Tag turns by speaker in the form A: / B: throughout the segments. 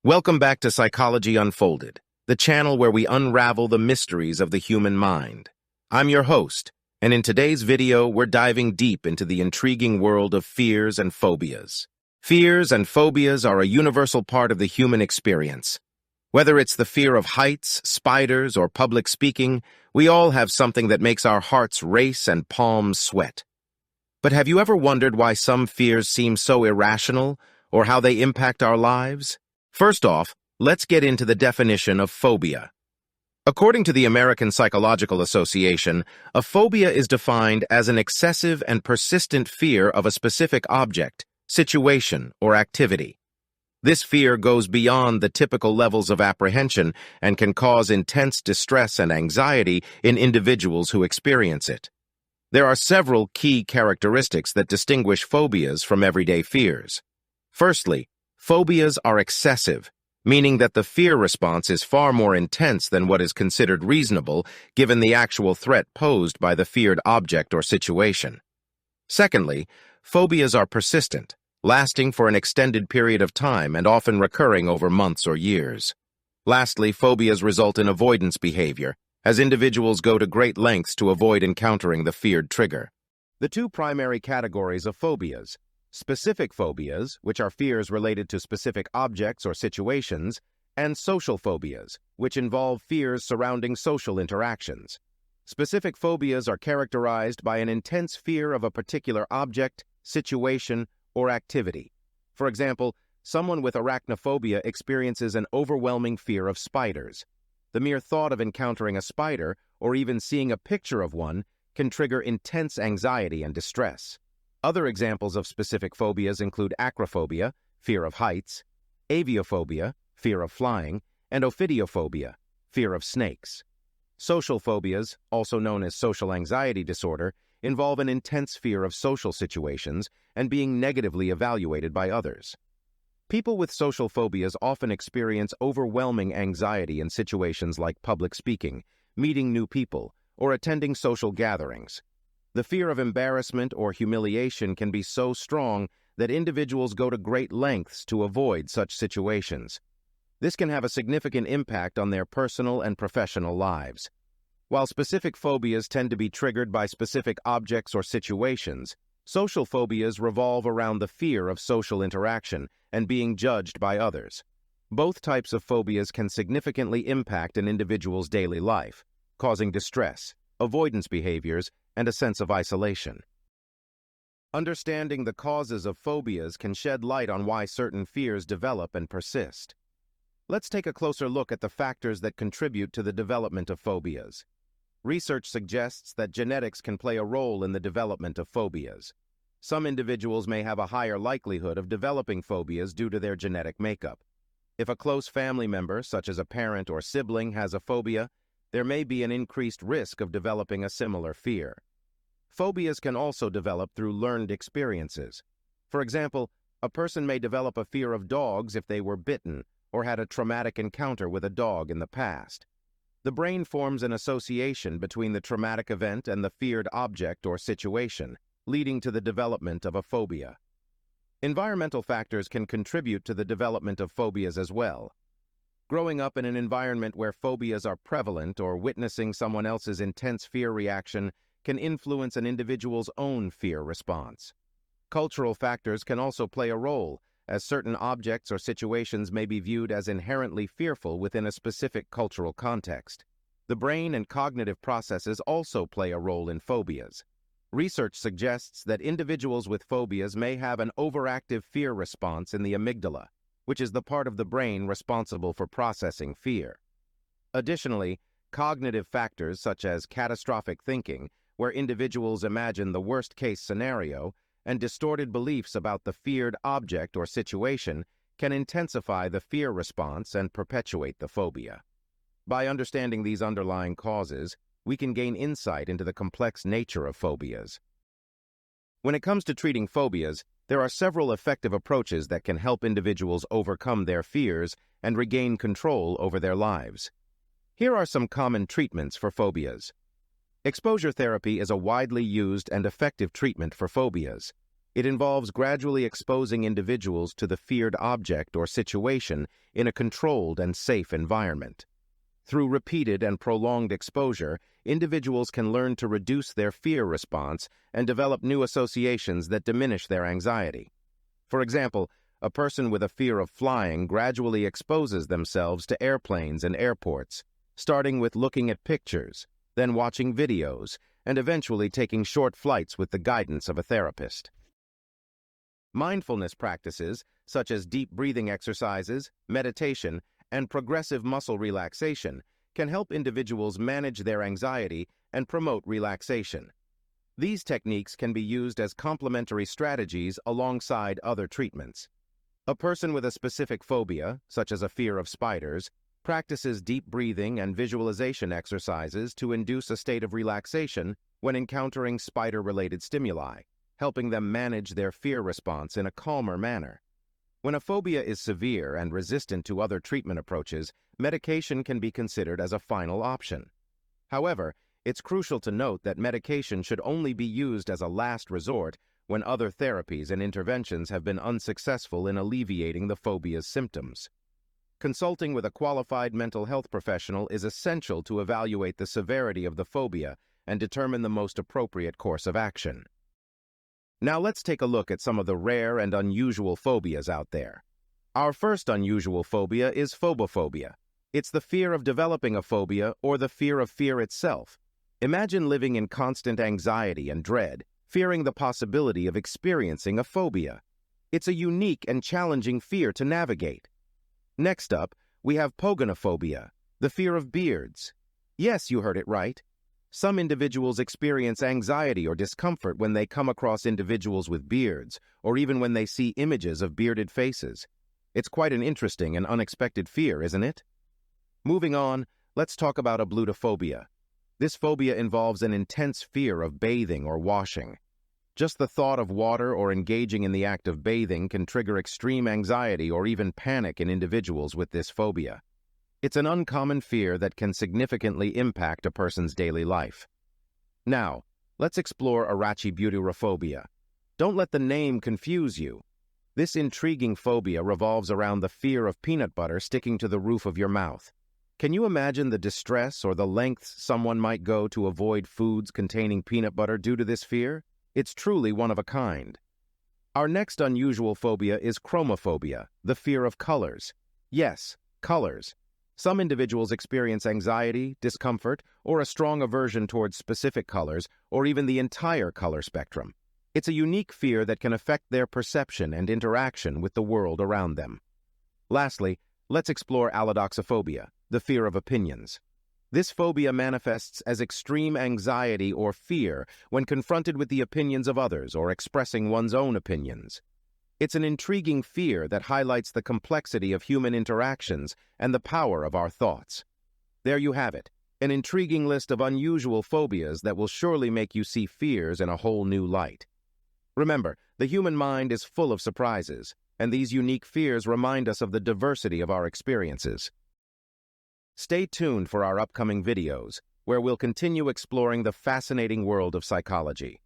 A: Welcome back to Psychology Unfolded, the channel where we unravel the mysteries of the human mind. I'm your host, and in today's video, we're diving deep into the intriguing world of fears and phobias. Fears and phobias are a universal part of the human experience. Whether it's the fear of heights, spiders, or public speaking, we all have something that makes our hearts race and palms sweat. But have you ever wondered why some fears seem so irrational, or how they impact our lives? First off, let's get into the definition of phobia. According to the American Psychological Association, a phobia is defined as an excessive and persistent fear of a specific object, situation, or activity. This fear goes beyond the typical levels of apprehension and can cause intense distress and anxiety in individuals who experience it. There are several key characteristics that distinguish phobias from everyday fears. Firstly, phobias are excessive, meaning that the fear response is far more intense than what is considered reasonable given the actual threat posed by the feared object or situation. Secondly, phobias are persistent, lasting for an extended period of time and often recurring over months or years. Lastly, phobias result in avoidance behavior, as individuals go to great lengths to avoid encountering the feared trigger. The two primary categories of phobias: specific phobias, which are fears related to specific objects or situations, and social phobias, which involve fears surrounding social interactions. Specific phobias are characterized by an intense fear of a particular object, situation, or activity. For example, someone with arachnophobia experiences an overwhelming fear of spiders. The mere thought of encountering a spider, or even seeing a picture of one, can trigger intense anxiety and distress. Other examples of specific phobias include acrophobia, fear of heights, aviophobia, fear of flying, and ophidiophobia, fear of snakes. Social phobias, also known as social anxiety disorder, involve an intense fear of social situations and being negatively evaluated by others. People with social phobias often experience overwhelming anxiety in situations like public speaking, meeting new people, or attending social gatherings. The fear of embarrassment or humiliation can be so strong that individuals go to great lengths to avoid such situations. This can have a significant impact on their personal and professional lives. While specific phobias tend to be triggered by specific objects or situations, social phobias revolve around the fear of social interaction and being judged by others. Both types of phobias can significantly impact an individual's daily life, causing distress, avoidance behaviors, and a sense of isolation. Understanding the causes of phobias can shed light on why certain fears develop and persist. Let's take a closer look at the factors that contribute to the development of phobias. Research suggests that genetics can play a role in the development of phobias. Some individuals may have a higher likelihood of developing phobias due to their genetic makeup. If a close family member, such as a parent or sibling, has a phobia, there may be an increased risk of developing a similar fear. Phobias can also develop through learned experiences. For example, a person may develop a fear of dogs if they were bitten or had a traumatic encounter with a dog in the past. The brain forms an association between the traumatic event and the feared object or situation, leading to the development of a phobia. Environmental factors can contribute to the development of phobias as well. Growing up in an environment where phobias are prevalent or witnessing someone else's intense fear reaction can influence an individual's own fear response. Cultural factors can also play a role, as certain objects or situations may be viewed as inherently fearful within a specific cultural context. The brain and cognitive processes also play a role in phobias. Research suggests that individuals with phobias may have an overactive fear response in the amygdala, which is the part of the brain responsible for processing fear. Additionally, cognitive factors such as catastrophic thinking, where individuals imagine the worst-case scenario, and distorted beliefs about the feared object or situation can intensify the fear response and perpetuate the phobia. By understanding these underlying causes, we can gain insight into the complex nature of phobias. When it comes to treating phobias, there are several effective approaches that can help individuals overcome their fears and regain control over their lives. Here are some common treatments for phobias. Exposure therapy is a widely used and effective treatment for phobias. It involves gradually exposing individuals to the feared object or situation in a controlled and safe environment. Through repeated and prolonged exposure, individuals can learn to reduce their fear response and develop new associations that diminish their anxiety. For example, a person with a fear of flying gradually exposes themselves to airplanes and airports, starting with looking at pictures, then watching videos, and eventually taking short flights with the guidance of a therapist. Mindfulness practices, such as deep breathing exercises, meditation, and progressive muscle relaxation, can help individuals manage their anxiety and promote relaxation. These techniques can be used as complementary strategies alongside other treatments. A person with a specific phobia, such as a fear of spiders, practices deep breathing and visualization exercises to induce a state of relaxation when encountering spider-related stimuli, helping them manage their fear response in a calmer manner. When a phobia is severe and resistant to other treatment approaches, medication can be considered as a final option. However, it's crucial to note that medication should only be used as a last resort when other therapies and interventions have been unsuccessful in alleviating the phobia's symptoms. Consulting with a qualified mental health professional is essential to evaluate the severity of the phobia and determine the most appropriate course of action. Now let's take a look at some of the rare and unusual phobias out there. Our first unusual phobia is phobophobia. It's the fear of developing a phobia or the fear of fear itself. Imagine living in constant anxiety and dread, fearing the possibility of experiencing a phobia. It's a unique and challenging fear to navigate. Next up, we have pogonophobia, the fear of beards. Yes, you heard it right. Some individuals experience anxiety or discomfort when they come across individuals with beards, or even when they see images of bearded faces. It's quite an interesting and unexpected fear, isn't it? Moving on, let's talk about ablutophobia. This phobia involves an intense fear of bathing or washing. Just the thought of water or engaging in the act of bathing can trigger extreme anxiety or even panic in individuals with this phobia. It's an uncommon fear that can significantly impact a person's daily life. Now, let's explore arachibutyrophobia. Don't let the name confuse you. This intriguing phobia revolves around the fear of peanut butter sticking to the roof of your mouth. Can you imagine the distress or the lengths someone might go to avoid foods containing peanut butter due to this fear? It's truly one of a kind. Our next unusual phobia is chromophobia, the fear of colors. Yes, colors. Some individuals experience anxiety, discomfort, or a strong aversion towards specific colors, or even the entire color spectrum. It's a unique fear that can affect their perception and interaction with the world around them. Lastly, let's explore allodoxophobia, the fear of opinions. This phobia manifests as extreme anxiety or fear when confronted with the opinions of others or expressing one's own opinions. It's an intriguing fear that highlights the complexity of human interactions and the power of our thoughts. There you have it, an intriguing list of unusual phobias that will surely make you see fears in a whole new light. Remember, the human mind is full of surprises, and these unique fears remind us of the diversity of our experiences. Stay tuned for our upcoming videos, where we'll continue exploring the fascinating world of psychology.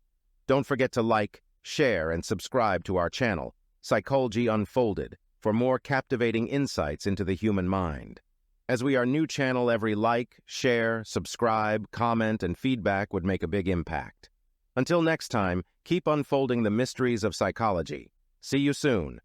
A: Don't forget to like, share, and subscribe to our channel, Psychology Unfolded, for more captivating insights into the human mind. As we are new channel, every like, share, subscribe, comment, and feedback would make a big impact. Until next time, keep unfolding the mysteries of psychology. See you soon.